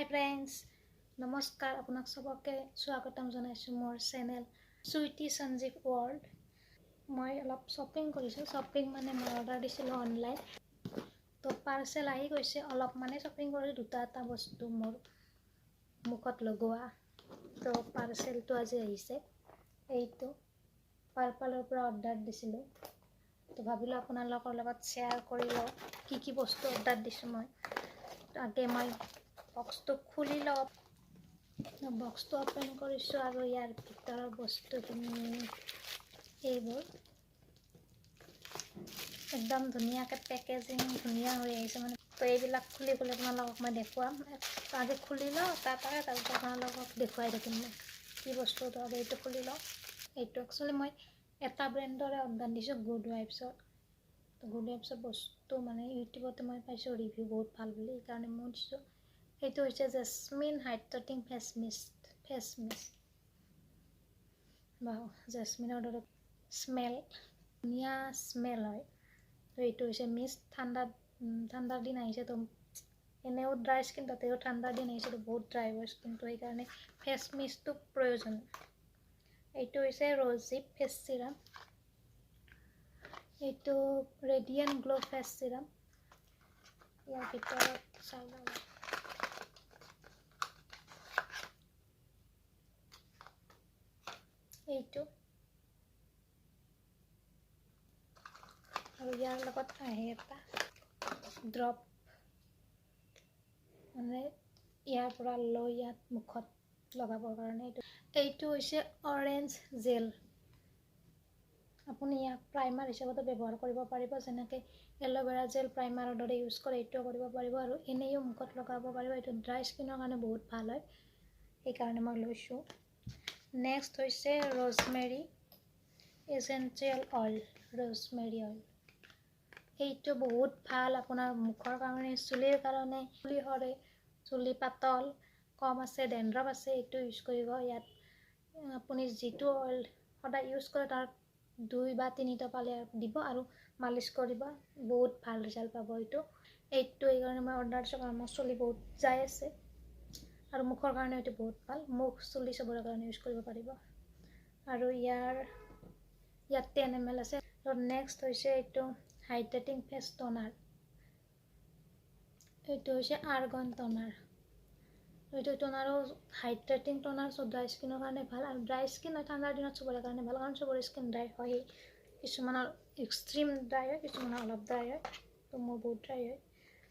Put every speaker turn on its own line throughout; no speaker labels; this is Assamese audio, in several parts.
হাই ফ্ৰেণ্ডছ, নমস্কাৰ। আপোনাক চবকে স্বাগতম জনাইছোঁ মোৰ চেনেল চুইটি সঞ্জীৱ ৱৰ্ল্ড। মই অলপ শ্বপিং কৰিছোঁ। শ্বপিং মানে মই অৰ্ডাৰ দিছিলোঁ অনলাইন, তো পাৰ্চেল আহি গৈছে। অলপ মানে শ্বপিং কৰিছোঁ, দুটা বস্তু মোৰ মুখত লগোৱা। তো পাৰ্চেলটো আজি আহিছে, এইটো পাৰ্পলৰ পৰা অৰ্ডাৰ দিছিলোঁ। তো ভাবিলোঁ আপোনালোকৰ লগত শ্বেয়াৰ কৰি লওঁ কি বস্তু অৰ্ডাৰ দিছোঁ মই। আগে মই বক্সটো খুলি লওঁ। বক্সটো অপেন কৰিছোঁ আৰু ইয়াৰ ভিতৰৰ বস্তুখিনি এইবোৰ একদম ধুনীয়াকৈ পেকেজিং ধুনীয়া হৈ আহিছে মানে। তো এইবিলাক খুলি আপোনালোকক মই দেখুৱাম। আগে খুলি লওঁ, তাৰপিছত আপোনালোকক দেখুৱাই থাকিম মই কি বস্তু। তো আগে এইটো খুলি লওঁ। এইটো একচুৱেলি মই এটা ব্ৰেণ্ডৰে অৰ্ডাৰ দিছোঁ, গুড ভাইবছৰ। গুড ভাইবছৰ বস্তু মানে ইউটিউবতে মই পাইছোঁ ৰিভিউ বহুত ভাল বুলি, সেইকাৰণে মই দিছোঁ। এইটো হৈছে জেচমিন হাইড্ৰেটিং ফেচ মিষ্ট। বা জেচমিনৰ দৰে স্মেল, ধুনীয়া স্মেল হয়। তো এইটো হৈছে মিষ্ট। ঠাণ্ডাৰ দিন আহিছে, তো এনেও ড্ৰাই স্কিন, তাতেও ঠাণ্ডাৰ দিন আহিছে, তো বহুত ড্ৰাই হয় স্কিনটো, সেইকাৰণে ফেচ মিষ্টটো প্ৰয়োজন। এইটো হৈছে ৰ'জিপ ফেচ চিৰাম। এইটো ৰেডিয়েণ্ট গ্ল' ফেচ চিৰাম। ইয়াৰ ভিতৰত চাই লওঁ। এইটো আৰু ইয়াৰ লগত আহে এটা ড্ৰপ, মানে ইয়াৰ পৰা লৈ ইয়াত মুখত লগাবৰ কাৰণে। এইটো হৈছে অৰেঞ্জ জেল। আপুনি ইয়াক প্ৰাইমাৰ হিচাপতো ব্যৱহাৰ কৰিব পাৰিব, যেনেকৈ এল'ভেৰা জেল প্ৰাইমাৰৰ দৰে ইউজ কৰে, এইটোও কৰিব পাৰিব আৰু এনেও মুখত লগাব পাৰিব। এইটো ড্ৰাই স্কিনৰ কাৰণে বহুত ভাল হয়, সেইকাৰণে মই লৈছোঁ। নেক্সট হৈছে rosemary essential oil. Rosemary oil এইটো বহুত ভাল আপোনাৰ মুখৰ কাৰণে, চুলিৰ কাৰণে। চুলি সৰে, চুলি পাতল, কম আছে, ডেণ্ড্ৰফ আছে, এইটো ইউজ কৰিব। ইয়াত আপুনি যিটো অইল সদায় ইউজ কৰে তাৰ 2 বা 3 টোপালে দিব আৰু মালিচ কৰিব, বহুত ভাল ৰিজাল্ট পাব। এইটো এইকাৰণে মই অৰ্ডাৰ দিছোঁ, কাৰণ মোৰ চুলি বহুত যাই আছে আৰু মুখৰ কাৰণে এইটো বহুত ভাল। মুখ চুলি চবৰে কাৰণে ইউজ কৰিব পাৰিব। আৰু ইয়াত 10 ml আছে। তো নেক্সট হৈছে এইটো হাইড্ৰেটিং ফেচ টনাৰ। এইটো হৈছে আৰ্গন টনাৰ। এইটো টনাৰো হাইড্ৰেটিং টনাৰ, চ' ড্ৰাই স্কিনৰ কাৰণে ভাল। আৰু ড্ৰাই স্কিন ঠাণ্ডাৰ দিনত চবৰে কাৰণে ভাল, কাৰণ চবৰে স্কিন ড্ৰাই হয়। কিছুমানৰ এক্সট্ৰিম ড্ৰাই হয়, কিছুমানৰ অলপ ড্ৰাই হয়, তো মোৰ বহুত ড্ৰাই হয়।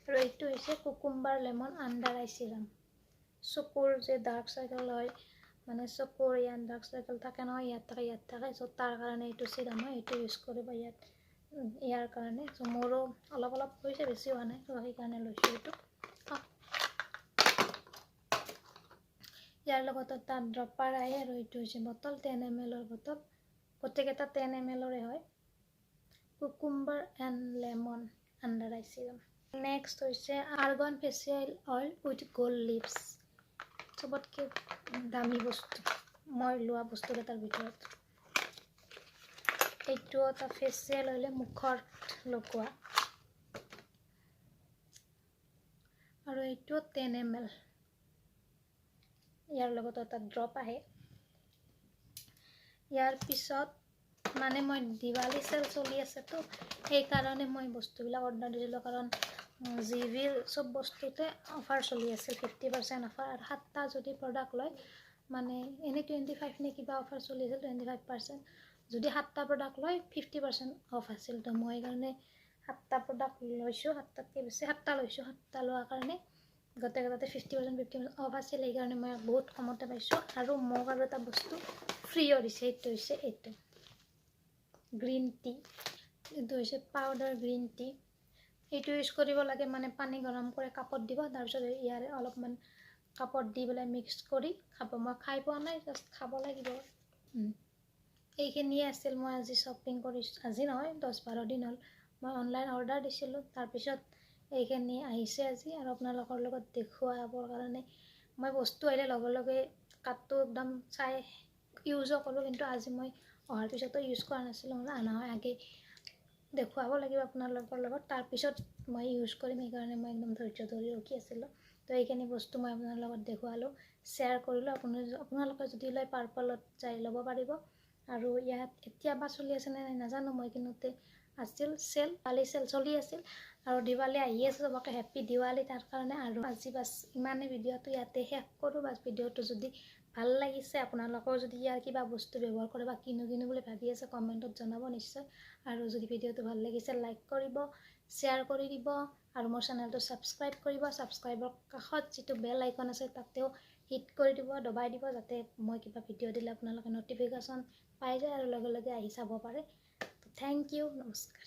আৰু এইটো হৈছে cucumber lemon under eye serum. চকুৰ যে ডাৰ্ক চাৰ্কেল হয়, মানে চকুৰ ইয়াত ডাৰ্ক চাৰ্কেল থাকে নহয়, ইয়াত থাকে, চ' তাৰ কাৰণে এইটো চিৰাম হয়, এইটো ইউজ কৰিব ইয়াৰ কাৰণে। চ' মোৰো অলপ হৈছে, বেছি হোৱা নাই, ত' সেইকাৰণে লৈছোঁ এইটো। ইয়াৰ লগত এটা ড্ৰপাৰ আহে, আৰু এইটো হৈছে বটল 10 ml বটল। গোটেইকেইটা 10 ml হয়। Cucumber and lemon under eye serum. Next হৈছে argan facial oil with gold leaves. চবতকৈ দামী বস্তু মই লোৱা বস্তুকেইটাৰ ভিতৰত। এইটো এটা ফেচিয়েল অইলে মুখত লগোৱা, আৰু এইটো 10 ml। ইয়াৰ লগত এটা ড্ৰপ আহে। ইয়াৰ পিছত মানে মই দিৱালী চেল চলি আছেতো, সেইকাৰণে মই বস্তুবিলাক অৰ্ডাৰ দিছিলোঁ, কাৰণ জিভিৰ চব বস্তুতে অফাৰ চলি আছিল, 50% অফাৰ। আৰু 7টা যদি প্ৰডাক্ট লয়, মানে এনেই 25 নে কিবা অফাৰ চলি আছিল, 25%। যদি 7টা প্ৰডাক্ট লয় 50% অফ আছিল। তো মই সেইকাৰণে 7টা প্ৰডাক্ট লৈছোঁ, 7টাতকৈ বেছি 7টা লৈছোঁ। 7টা লোৱাৰ কাৰণে গোটেইকেইটাতে 50% অফ আছিল, সেইকাৰণে মই বহুত কমতে পাইছোঁ। আৰু মোক আৰু এটা বস্তু ফ্ৰীও দিছে, এইটো হৈছে এইটো গ্ৰীণ টি। এইটো হৈছে পাউডাৰ গ্ৰীণ টি। এইটো ইউজ কৰিব লাগে, মানে পানী গৰম কৰি কাপত দিব, তাৰপিছত ইয়াৰে অলপমান কাপত দি পেলাই মিক্স কৰি খাব। মই খাই পোৱা নাই, জাষ্ট খাব লাগিব। এইখিনিয়ে আছিল মই আজি শ্বপিং কৰিছোঁ। আজি নহয়, 10-12 দিন হ'ল মই অনলাইন অৰ্ডাৰ দিছিলোঁ, তাৰপিছত এইখিনি আহিছে আজি। আৰু আপোনালোকৰ লগত দেখুৱাবৰ কাৰণে মই বস্তু আহিলে লগে লগে কাৰ্ডটো একদম চাই ইউজো কৰোঁ, কিন্তু আজি মই অহাৰ পিছতো ইউজ কৰা নাছিলোঁ। নহয়, আগে দেখুৱাব লাগিব আপোনালোকৰ লগত, তাৰপিছত মই ইউজ কৰিম, সেইকাৰণে মই একদম ধৈৰ্য ধৰি ৰখি আছিলোঁ। তো এইখিনি বস্তু মই আপোনাৰ লগত দেখুৱালোঁ, শ্বেয়াৰ কৰিলোঁ। আপোনালোকে যদি লয় পাৰ্পলত যাই ল'ব পাৰিব। আৰু ইয়াত এতিয়া বা চলি আছে নে নাই নাজানো, মই কিনোতে আছিল চেল, দিৱালী চেল চলি আছিল। আৰু দিৱালী আহি আছে, চবকে হেপ্পী দিৱালী তাৰ কাৰণে। আৰু আজি বাছ ইমানেই, ভিডিঅ'টো ইয়াতে শেষ কৰোঁ। বাছ ভিডিঅ'টো যদি ভাল লাগিছে, আপোনালোকেও যদি ইয়াৰ কিবা বস্তু ব্যৱহাৰ কৰে বা কিনো বুলি ভাবি আছে, কমেণ্টত জনাব নিশ্চয়। আৰু যদি ভিডিঅ'টো ভাল লাগিছে লাইক কৰিব, শ্বেয়াৰ কৰি দিব আৰু মোৰ চেনেলটো ছাবস্ক্ৰাইব কৰিব। ছাবস্ক্ৰাইবৰ কাষত যিটো বেল আইকন আছে তাতেও হিট কৰি দিব, দবাই দিব, যাতে মই কিবা ভিডিঅ' দিলে আপোনালোকে নটিফিকেশ্যন পাই যায় আৰু লগে লগে আহি চাব পাৰে। থেংক ইউ, নমস্কাৰ।